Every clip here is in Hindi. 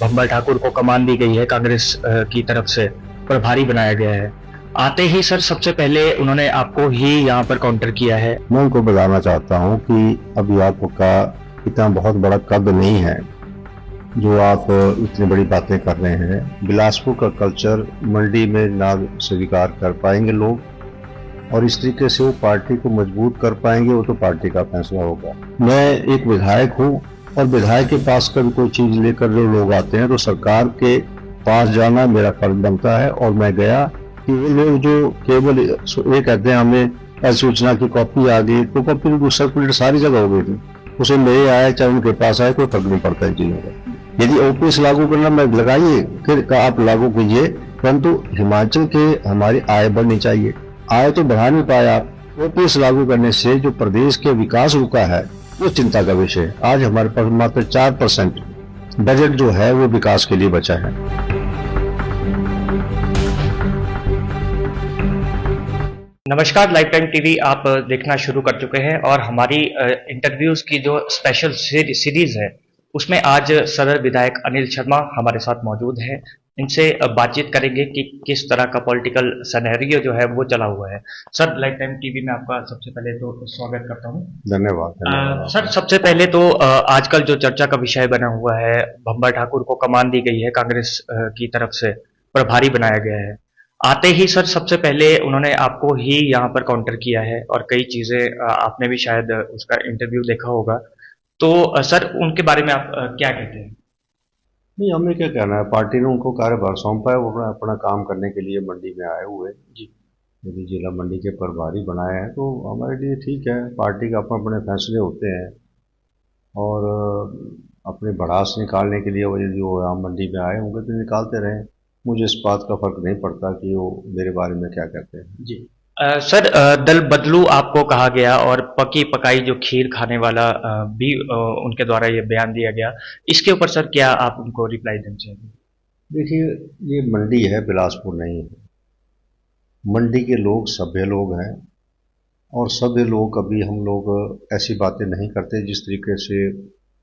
भंबर ठाकुर को कमान दी गई है कांग्रेस की तरफ से, प्रभारी बनाया गया है। आते ही सर सबसे पहले उन्होंने आपको ही यहाँ पर काउंटर किया है। मैं उनको बताना चाहता हूँ कि अभी आपका इतना बहुत बड़ा कद नहीं है जो आप इतनी बड़ी बातें कर रहे हैं। बिलासपुर का कल्चर मंडी में ना स्वीकार कर पाएंगे लोग, और इस तरीके से वो पार्टी को मजबूत कर पाएंगे, वो तो पार्टी का फैसला होगा। मैं एक विधायक हूँ, और विधायक के पास कभी कोई चीज लेकर जो लोग आते हैं तो सरकार के पास जाना मेरा फर्ज बनता है। और मैं गया कि वो लोग जो केवल ये कहते हैं हमें सूचना की कॉपी आ गई, तो कॉपी सर्कुलेट सारी जगह हो गई थी, उसे मेरे आए चाहे उनके पास आए, कोई फर्क नहीं पड़ता इन चीजों का। यदि ओपीएस लागू करना मैं लगाइए, फिर आप लागू कीजिए, परंतु हिमाचल के हमारी आय बढ़नी चाहिए। आय तो बढ़ा नहीं पाया आप। ओपीएस लागू करने से जो प्रदेश के विकास रुका है वो चिंता का विषय है। आज हमारे पास मात्र 4% बजट जो है वो विकास के लिए बचा है। नमस्कार, लाइफ टाइम टीवी आप देखना शुरू कर चुके हैं और हमारी इंटरव्यूज की जो स्पेशल सीरीज है उसमें आज सदर विधायक अनिल शर्मा हमारे साथ मौजूद हैं। इनसे बातचीत करेंगे कि किस तरह का पॉलिटिकल सिनेरियो जो है वो चला हुआ है। सर, लाइफ टाइम टीवी में आपका सबसे पहले तो स्वागत करता हूं। धन्यवाद। सर, सबसे पहले तो आजकल जो चर्चा का विषय बना हुआ है, भंबर ठाकुर को कमान दी गई है कांग्रेस की तरफ से, प्रभारी बनाया गया है। आते ही सर सबसे पहले उन्होंने आपको ही यहाँ पर काउंटर किया है और कई चीजें आपने भी शायद उसका इंटरव्यू देखा होगा, तो सर उनके बारे में आप क्या कहते हैं? नहीं, हमें क्या कहना है, पार्टी ने उनको कार्यभार सौंपा है, वो अपना काम करने के लिए मंडी में आए हुए जी। यदि जिला मंडी के प्रभारी बनाए हैं तो हमारे लिए ठीक है। पार्टी का अपने अपने फैसले होते हैं, और अपने भड़ास निकालने के लिए वो यदि वो यहाँ मंडी में आए होंगे तो निकालते रहें। मुझे इस बात का फर्क नहीं पड़ता कि वो मेरे बारे में क्या कहते हैं जी। सर, दल बदलू आपको कहा गया और पकी पकाई जो खीर खाने वाला भी उनके द्वारा ये बयान दिया गया, इसके ऊपर सर क्या आप उनको रिप्लाई देना चाहेंगे? देखिए, ये मंडी है, बिलासपुर नहीं है। मंडी के लोग सभ्य लोग हैं, और सभ्य लोग कभी हम लोग ऐसी बातें नहीं करते जिस तरीके से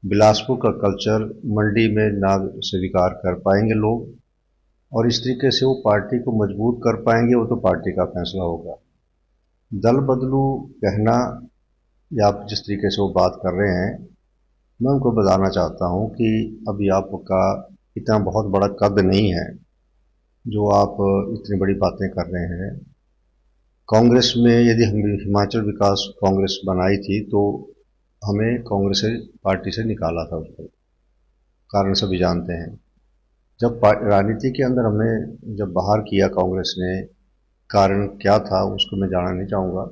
बिलासपुर का कल्चर मंडी में ना स्वीकार कर पाएंगे लोग, और इस तरीके से वो पार्टी को मजबूत कर पाएंगे, वो तो पार्टी का फैसला होगा। दल बदलू कहना या आप जिस तरीके से वो बात कर रहे हैं, मैं उनको बताना चाहता हूं कि अभी आपका इतना बहुत बड़ा कद नहीं है जो आप इतनी बड़ी बातें कर रहे हैं। कांग्रेस में यदि हम हिमाचल विकास कांग्रेस बनाई थी तो हमें कांग्रेस पार्टी से निकाला था, उसको कारण सभी जानते हैं। जब राजनीति के अंदर हमें जब बाहर किया कांग्रेस ने, कारण क्या था उसको मैं जानना नहीं चाहूँगा।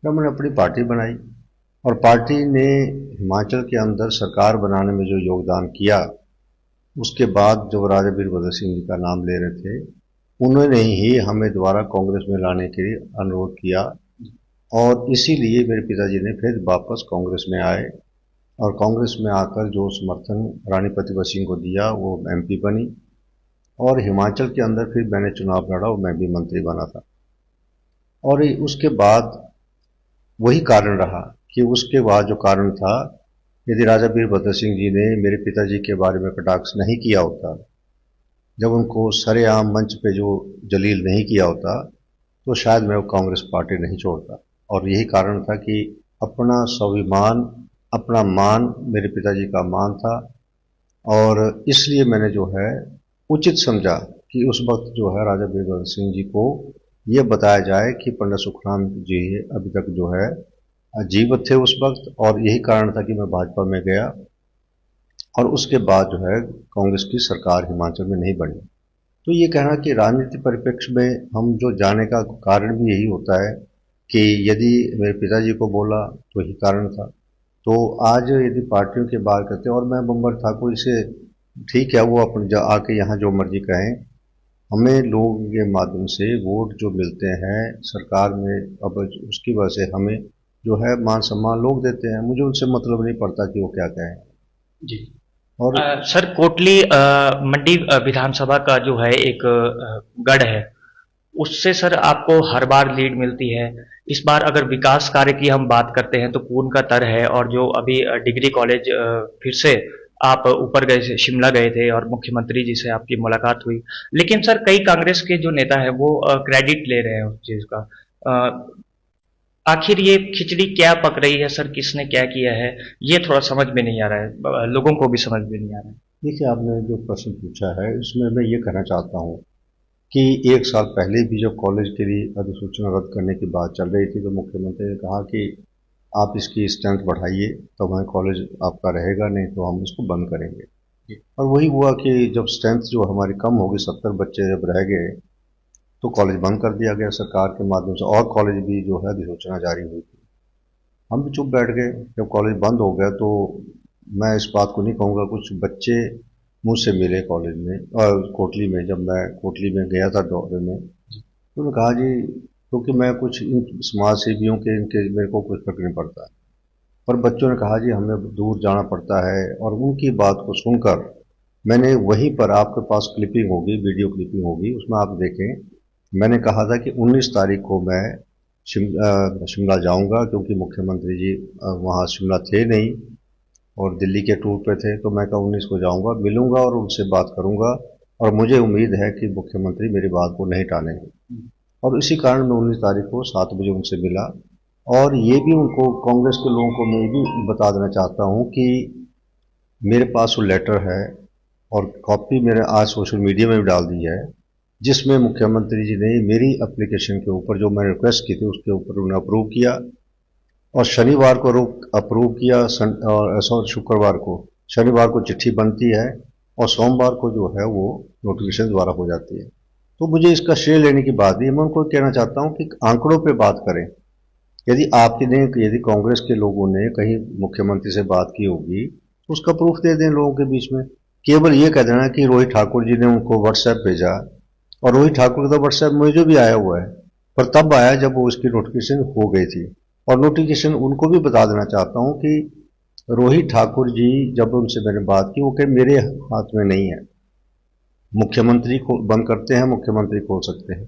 जब मैंने अपनी पार्टी बनाई और पार्टी ने हिमाचल के अंदर सरकार बनाने में जो योगदान किया, उसके बाद जब राजा वीरभद्र सिंह जी का नाम ले रहे थे, उन्होंने ही हमें दोबारा कांग्रेस में लाने के लिए अनुरोध किया, और इसीलिए मेरे पिताजी ने फिर वापस कांग्रेस में आए, और कांग्रेस में आकर जो समर्थन रानी प्रतिभा सिंह को दिया वो एमपी बनी, और हिमाचल के अंदर फिर मैंने चुनाव लड़ा और मैं भी मंत्री बना था। और उसके बाद वही कारण रहा कि उसके बाद जो कारण था, यदि राजा वीरभद्र सिंह जी ने मेरे पिताजी के बारे में कटाक्ष नहीं किया होता, जब उनको सरेआम मंच पे जो जलील नहीं किया होता, तो शायद मैं वो कांग्रेस पार्टी नहीं छोड़ता। और यही कारण था कि अपना स्वाभिमान, अपना मान, मेरे पिताजी का मान था, और इसलिए मैंने जो है उचित समझा कि उस वक्त जो है राजा वीरभद्र सिंह जी को ये बताया जाए कि पंडित सुखराम जी अभी तक जो है जीवित थे उस वक्त, और यही कारण था कि मैं भाजपा में गया, और उसके बाद जो है कांग्रेस की सरकार हिमाचल में नहीं बनी। तो ये कहना कि राजनीति परिप्रेक्ष्य में हम जो जाने का कारण भी यही होता है कि यदि मेरे पिताजी को बोला तो यही कारण था। तो आज यदि पार्टियों की बात करते हैं, और मैं भंबर ठाकुर, इसे ठीक है वो अपने आके यहाँ जो मर्जी कहें, हमें लोग के माध्यम से वोट जो मिलते हैं सरकार में, अब उसकी वजह से हमें जो है मान सम्मान लोग देते हैं। मुझे उनसे मतलब नहीं पड़ता कि वो क्या कहें जी। और सर, कोटली मंडी विधानसभा का जो है एक गढ़ है, उससे सर आपको हर बार लीड मिलती है। इस बार अगर विकास कार्य की हम बात करते हैं तो पूर्ण का तर है, और जो अभी डिग्री कॉलेज फिर से आप ऊपर गए, शिमला गए थे और मुख्यमंत्री जी से आपकी मुलाकात हुई। लेकिन सर कई कांग्रेस के जो नेता है वो क्रेडिट ले रहे हैं उस चीज का। आखिर ये खिचड़ी क्या पक रही है सर, किसने क्या किया है, ये थोड़ा समझ में नहीं आ रहा है, लोगों को भी समझ में नहीं आ रहा है। देखिए, आपने जो प्रश्न पूछा है इसमें मैं ये कहना चाहता हूँ कि एक साल पहले भी जब कॉलेज के लिए अधिसूचना रद्द करने की बात चल रही थी तो मुख्यमंत्री ने कहा कि आप इसकी स्ट्रेंथ बढ़ाइए तो हमारे कॉलेज आपका रहेगा, नहीं तो हम इसको बंद करेंगे। और वही हुआ कि जब स्ट्रेंथ जो हमारी कम होगी, 70 बच्चे जब रह गए तो कॉलेज बंद कर दिया गया सरकार के माध्यम से, और कॉलेज भी जो है अधिसूचना जारी हुई थी। हम भी चुप बैठ गए। जब कॉलेज बंद हो गया तो मैं इस बात को नहीं कहूँगा, कुछ बच्चे मुझसे मिले कॉलेज में और कोटली में, जब मैं कोटली में गया था दौरे में, तो उन्होंने कहा जी, क्योंकि मैं कुछ इन समाज सेवियों के इनके मेरे को कुछ फर्क नहीं पड़ता, पर बच्चों ने कहा जी हमें दूर जाना पड़ता है, और उनकी बात को सुनकर मैंने वहीं पर, आपके पास क्लिपिंग होगी, वीडियो क्लिपिंग होगी, उसमें आप देखें, मैंने कहा था कि 19 तारीख को मैं शिमला जाऊंगा, क्योंकि मुख्यमंत्री जी वहाँ शिमला थे नहीं और दिल्ली के टूर पे थे, तो मैं कहा 19 को जाऊंगा, मिलूंगा और उनसे बात करूंगा, और मुझे उम्मीद है कि मुख्यमंत्री मेरी बात को नहीं टालेंगे। और इसी कारण मैं 19 तारीख को 7 बजे उनसे मिला। और ये भी उनको, कांग्रेस के लोगों को मैं ये भी बता देना चाहता हूँ कि मेरे पास वो लेटर है और कॉपी मैंने आज सोशल मीडिया में भी डाल दी है, जिसमें मुख्यमंत्री जी ने मेरी एप्लीकेशन के ऊपर जो मैंने रिक्वेस्ट की थी उसके ऊपर उन्होंने अप्रूव किया, और शनिवार को अप्रूव किया, और शुक्रवार को, शनिवार को चिट्ठी बनती है और सोमवार को जो है वो नोटिफिकेशन द्वारा हो जाती है। तो मुझे इसका श्रेय लेने की बात नहीं, मैं उनको कहना चाहता हूँ कि आंकड़ों पे बात करें। यदि कांग्रेस के लोगों ने कहीं मुख्यमंत्री से बात की होगी तो उसका प्रूफ दे दें लोगों के बीच में। केवल ये कह देना कि रोहित ठाकुर जी ने उनको व्हाट्सएप भेजा, और रोहित ठाकुर का व्हाट्सएप मुझे भी आया हुआ है, पर तब आया जब वो उसकी नोटिफिकेशन हो गई थी। और नोटिफिकेशन उनको भी बता देना चाहता हूँ कि रोहित ठाकुर जी, जब उनसे मैंने बात की, वो कहे मेरे हाथ में नहीं है, मुख्यमंत्री को बंद करते हैं, मुख्यमंत्री खोल सकते हैं,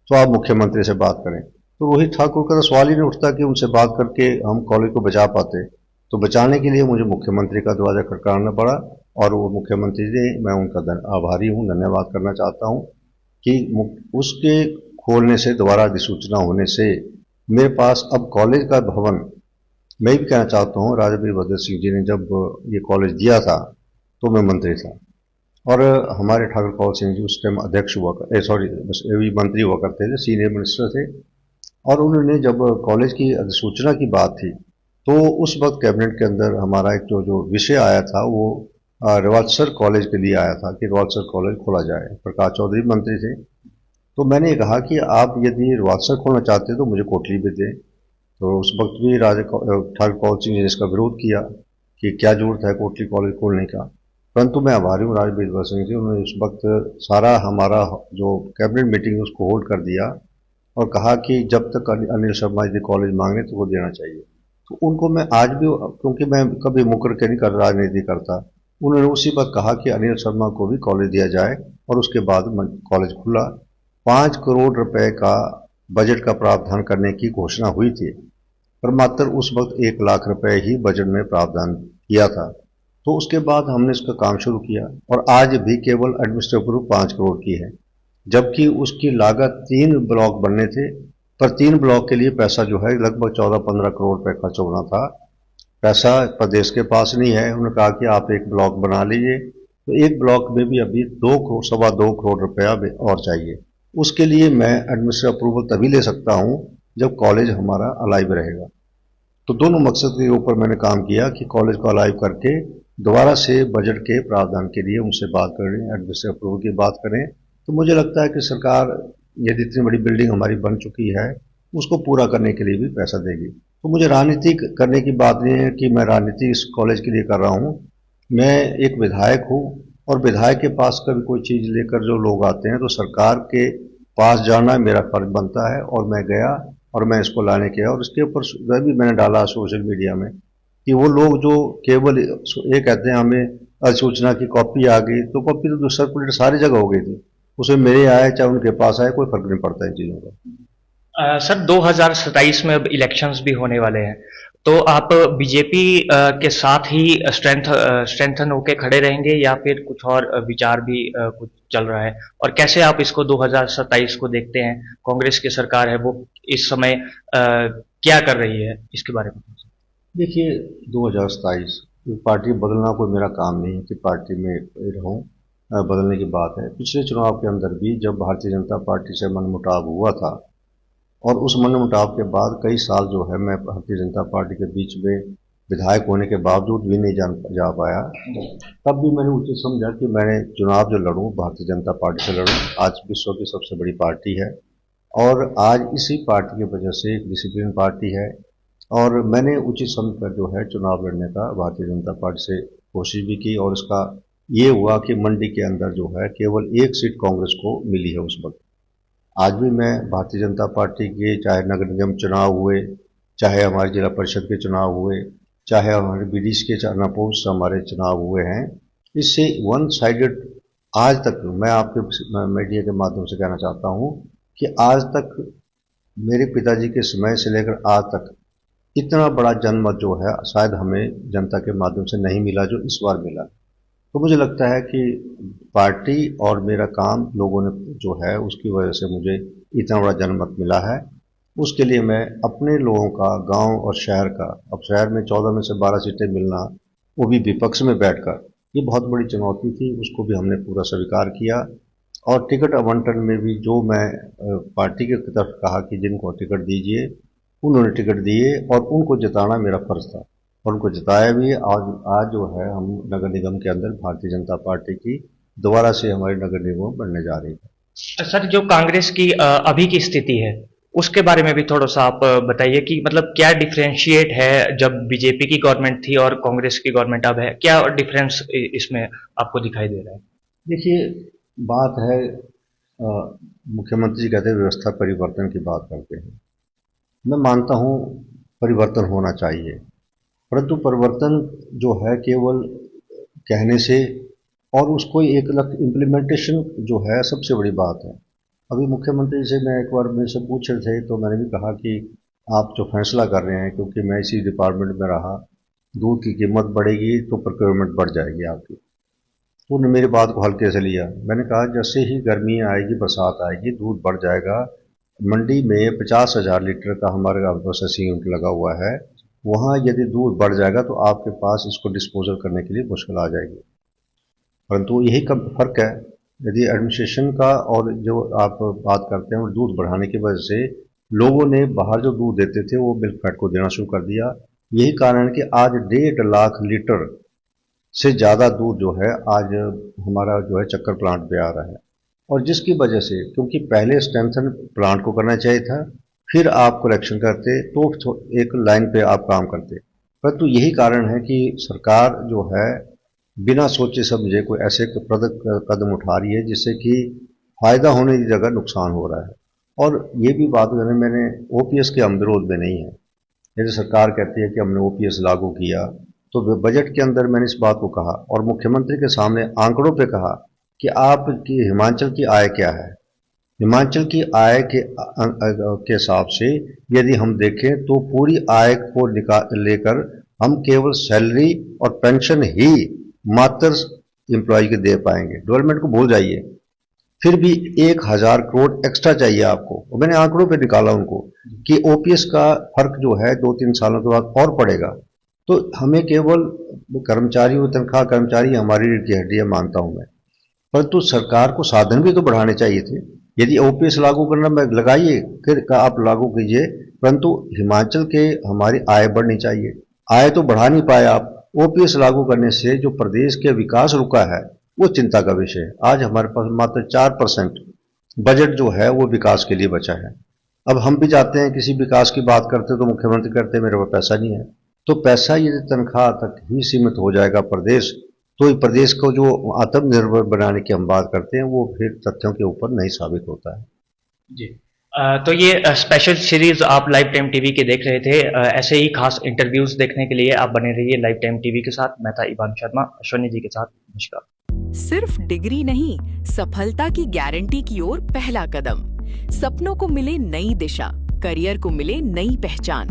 तो आप मुख्यमंत्री से बात करें। तो रोहित ठाकुर का तो सवाल ही नहीं उठता कि उनसे बात करके हम कॉलेज को बचा पाते। तो बचाने के लिए मुझे मुख्यमंत्री का दरवाजा खटखटाना पड़ा, और वो मुख्यमंत्री जी, मैं उनका आभारी हूँ, धन्यवाद करना चाहता हूँ कि उसके खोलने से, दोबारा अधिसूचना होने से मेरे पास अब कॉलेज का भवन, मैं भी कहना चाहता हूँ, राजा वीरभद्र सिंह जी ने जब ये कॉलेज दिया था तो मैं मंत्री था, और हमारे ठाकुर कौल सिंह जी उस टाइम अध्यक्ष हुआ मंत्री हुआ करते थे, सीनियर मिनिस्टर थे। और उन्होंने, जब कॉलेज की अधिसूचना की बात थी तो उस वक्त कैबिनेट के अंदर हमारा एक जो विषय आया था वो रिवाल्सर कॉलेज के लिए आया था कि रिवाल्सर कॉलेज खोला जाए। प्रकाश चौधरी मंत्री थे, तो मैंने ये कहा कि आप यदि रिवाल्सर खोलना चाहते हैं तो मुझे कोटली भी दें। तो उस वक्त भी ठाकुर कौल सिंह ने इसका विरोध किया कि क्या जरूरत है कोटली कॉलेज खोलने का, परंतु मैं आभारी हूँ राजा वीरभद्र सिंह जी, उन्होंने उस वक्त सारा हमारा जो कैबिनेट मीटिंग उसको होल्ड कर दिया और कहा कि जब तक अनिल शर्मा यदि कॉलेज मांगे तो वो देना चाहिए। तो उनको मैं आज भी, क्योंकि मैं कभी मुकर के नहीं कर राजनीति करता, उन्होंने उसी वक्त कहा कि अनिल शर्मा को भी कॉलेज दिया जाए, और उसके बाद कॉलेज खुला। 5 करोड़ रुपए का बजट का प्रावधान करने की घोषणा हुई थी, पर मात्र उस वक्त 1 लाख रुपए ही बजट में प्रावधान किया था। तो उसके बाद हमने इसका काम शुरू किया, और आज भी केवल एडमिनिस्ट्रेटिव अप्रूवल 5 करोड़ की है, जबकि उसकी लागत 3 ब्लॉक बनने थे, पर 3 ब्लॉक के लिए पैसा जो है लगभग 14-15 करोड़ रुपए खर्च होना था। पैसा प्रदेश के पास नहीं है। उन्होंने कहा कि आप एक ब्लॉक बना लीजिए, तो एक ब्लॉक में भी अभी 2 करोड़, 2.25 करोड़ रुपया और चाहिए। उसके लिए मैं एडमिनिस्ट्रेटिव अप्रूवल तभी ले सकता हूं जब कॉलेज हमारा अलाइव रहेगा। तो दोनों मकसद के ऊपर मैंने काम किया कि कॉलेज को अलाइव करके दोबारा से बजट के प्रावधान के लिए उनसे बात करें, एडमिनिस्ट्रेटिव अप्रूवल की बात करें। तो मुझे लगता है कि सरकार, यदि इतनी बड़ी बिल्डिंग हमारी बन चुकी है, उसको पूरा करने के लिए भी पैसा देगी। तो मुझे राजनीति करने की बात नहीं है कि मैं राजनीति इस कॉलेज के लिए कर रहा हूँ। मैं एक विधायक हूँ, और विधायक के पास कभी कोई चीज़ लेकर जो लोग आते हैं तो सरकार के पास जाना मेरा फर्ज बनता है, और मैं गया और मैं इसको लाने के, और इसके ऊपर भी मैंने डाला सोशल मीडिया में कि वो लोग जो केवल ये कहते हैं हमें अधिसूचना की कॉपी आ गई, तो कॉपी तो सर्कुलेट सारी जगह हो गई थी, उसमें मेरे आए चाहे उनके पास आए, कोई फर्क नहीं पड़ता इन चीज़ों का। सर 2027 में अब इलेक्शंस भी होने वाले हैं, तो आप बीजेपी के साथ ही स्ट्रेंथन होके खड़े रहेंगे या फिर कुछ और विचार भी कुछ चल रहा है? और कैसे आप इसको 2027 को देखते हैं? कांग्रेस की सरकार है, वो इस समय क्या कर रही है, इसके बारे में? देखिए, 2027 पार्टी बदलना कोई मेरा काम नहीं है कि पार्टी में रहूं। बदलने की बात है, पिछले चुनाव के अंदर भी जब भारतीय जनता पार्टी से मनमुटाव हुआ था और उस मनमुटाव के बाद कई साल जो है मैं भारतीय जनता पार्टी के बीच में विधायक होने के बावजूद भी नहीं जा पाया, तब भी मैंने उचित समझा कि मैंने चुनाव जो लड़ूं भारतीय जनता पार्टी से लड़ूं। आज विश्व की सबसे बड़ी पार्टी है और आज इसी पार्टी की वजह से एक डिसिप्लिन पार्टी है और मैंने उचित समझकर जो है चुनाव लड़ने का भारतीय जनता पार्टी से कोशिश भी की और इसका ये हुआ कि मंडी के अंदर जो है केवल एक सीट कांग्रेस को मिली है उस वक्त। आज भी मैं भारतीय जनता पार्टी के चाहे नगर निगम चुनाव हुए, चाहे हमारे जिला परिषद के चुनाव हुए, चाहे हमारे बीडीसी के नपोस्ट हमारे चुनाव हुए हैं, इससे वन साइडेड आज तक मैं आपके मीडिया के माध्यम से कहना चाहता हूं कि आज तक मेरे पिताजी के समय से लेकर आज तक इतना बड़ा जनमत जो है शायद हमें जनता के माध्यम से नहीं मिला जो इस बार मिला। तो मुझे लगता है कि पार्टी और मेरा काम लोगों ने जो है उसकी वजह से मुझे इतना बड़ा जनमत मिला है। उसके लिए मैं अपने लोगों का, गांव और शहर का, अब शहर में 14 में से 12 सीटें मिलना, वो भी विपक्ष में बैठकर, ये बहुत बड़ी चुनौती थी, उसको भी हमने पूरा स्वीकार किया। और टिकट आवंटन में भी जो मैं पार्टी की तरफ कहा कि जिनको टिकट दीजिए, उन्होंने टिकट दिए और उनको जिताना मेरा फर्ज था और उनको जिताया भी। आज जो है हम नगर निगम के अंदर भारतीय जनता पार्टी की दोबारा से हमारी नगर निगम बनने जा रही है। सर, जो कांग्रेस की अभी की स्थिति है उसके बारे में भी थोड़ा सा आप बताइए कि मतलब क्या डिफरेंशिएट है जब बीजेपी की गवर्नमेंट थी और कांग्रेस की गवर्नमेंट अब है, क्या डिफरेंस इसमें आपको दिखाई दे रहा है? देखिए, बात है मुख्यमंत्री जी कहते हैं व्यवस्था परिवर्तन की बात करते हैं। मैं मानता हूं परिवर्तन होना चाहिए, परंतु परिवर्तन जो है केवल कहने से और उसको एक इम्प्लीमेंटेशन जो है सबसे बड़ी बात है। अभी मुख्यमंत्री से मैं एक बार मेरे से पूछ रहे थे तो मैंने भी कहा कि आप जो फैसला कर रहे हैं, क्योंकि मैं इसी डिपार्टमेंट में रहा, दूध की कीमत बढ़ेगी तो प्रोक्योरमेंट बढ़ जाएगी आपकी। तो उन्होंने मेरी बात को हल्के से लिया। मैंने कहा जैसे ही गर्मी आएगी, बरसात आएगी, दूध बढ़ जाएगा। मंडी में 50,000 लीटर का हमारे प्रोसेसिंग यूनिट लगा हुआ है, वहाँ यदि दूध बढ़ जाएगा तो आपके पास इसको डिस्पोजल करने के लिए मुश्किल आ जाएगी। परंतु यही कब फर्क है, यदि एडमिनिस्ट्रेशन का और जो आप बात करते हैं वो दूध बढ़ाने की वजह से लोगों ने बाहर जो दूध देते थे वो मिल्क फैट को देना शुरू कर दिया। यही कारण है कि आज 1.5 लाख लीटर से ज़्यादा दूध जो है आज हमारा जो है चक्कर प्लांट पे आ रहा है। और जिसकी वजह से, क्योंकि पहले स्ट्रेंथन प्लांट को करना चाहिए था, फिर आप कलेक्शन करते तो एक लाइन पे आप काम करते, परंतु यही कारण है कि सरकार जो है बिना सोचे समझे कोई ऐसे कदम उठा रही है जिससे कि फायदा होने की जगह नुकसान हो रहा है। और ये भी बात मैंने ओपीएस के हम विरोध में नहीं है। यदि सरकार कहती है कि हमने ओपीएस लागू किया तो बजट के अंदर मैंने इस बात को कहा और मुख्यमंत्री के सामने आंकड़ों पे कहा कि आपकी हिमाचल की आय क्या है। हिमाचल की आय के हिसाब से यदि हम देखें तो पूरी आय को लेकर हम केवल सैलरी और पेंशन ही मात्र एम्प्लॉय के दे पाएंगे, डेवलपमेंट को भूल जाइए। फिर भी 1,000 करोड़ एक्स्ट्रा चाहिए आपको। और मैंने आंकड़ों पे निकाला उनको कि ओपीएस का फर्क जो है 2-3 सालों के बाद और पड़ेगा। तो हमें केवल कर्मचारियों तनख्वाह, कर्मचारी हमारी रीढ़ की हड्डी है मानता हूं मैं, परंतु सरकार को साधन भी तो बढ़ाने चाहिए थे। यदि ओपीएस लागू करना में लगाइए, फिर आप लागू कीजिए, परंतु हिमाचल के हमारी आय बढ़नी चाहिए। आय तो बढ़ा नहीं पाए आप। ओपीएस लागू करने से जो प्रदेश के विकास रुका है वो चिंता का विषय है। आज हमारे पास मात्र 4% बजट जो है वो विकास के लिए बचा है। अब हम भी जाते हैं किसी विकास की बात करते तो मुख्यमंत्री कहते हैं मेरे पास पैसा नहीं है। तो पैसा यदि तनख्वाह तक ही सीमित हो जाएगा प्रदेश, तो प्रदेश को जो आत्मनिर्भर बनाने की हम बात करते हैं वो फिर तथ्यों के ऊपर नहीं साबित होता है। जी। तो ये स्पेशल सीरीज आप लाइव टाइम टीवी के देख रहे थे। ऐसे ही खास इंटरव्यूज देखने के लिए आप बने रहिए लाइव टाइम टीवी के साथ। मैं था इवान शर्मा, अश्वनी जी के साथ। नमस्कार। सिर्फ डिग्री नहीं, सफलता की गारंटी की ओर पहला कदम। सपनों को मिले नई दिशा, करियर को मिले नई पहचान।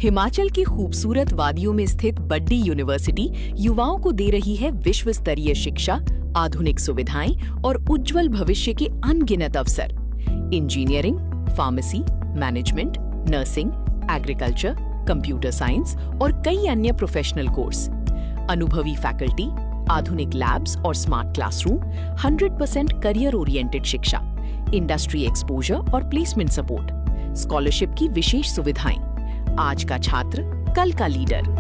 हिमाचल की खूबसूरत वादियों में स्थित बड्डी यूनिवर्सिटी युवाओं को दे रही है विश्व स्तरीय शिक्षा, आधुनिक सुविधाएं और उज्जवल भविष्य के अनगिनत अवसर। Engineering, pharmacy, management, nursing, agriculture, computer science और कई अन्य प्रोफेशनल कोर्स। अनुभवी फैकल्टी, आधुनिक लैब्स और स्मार्ट क्लासरूम, 100% करियर ओरिएंटेड शिक्षा, इंडस्ट्री एक्सपोजर और प्लेसमेंट सपोर्ट, स्कॉलरशिप की विशेष सुविधाएं। आज का छात्र, कल का लीडर।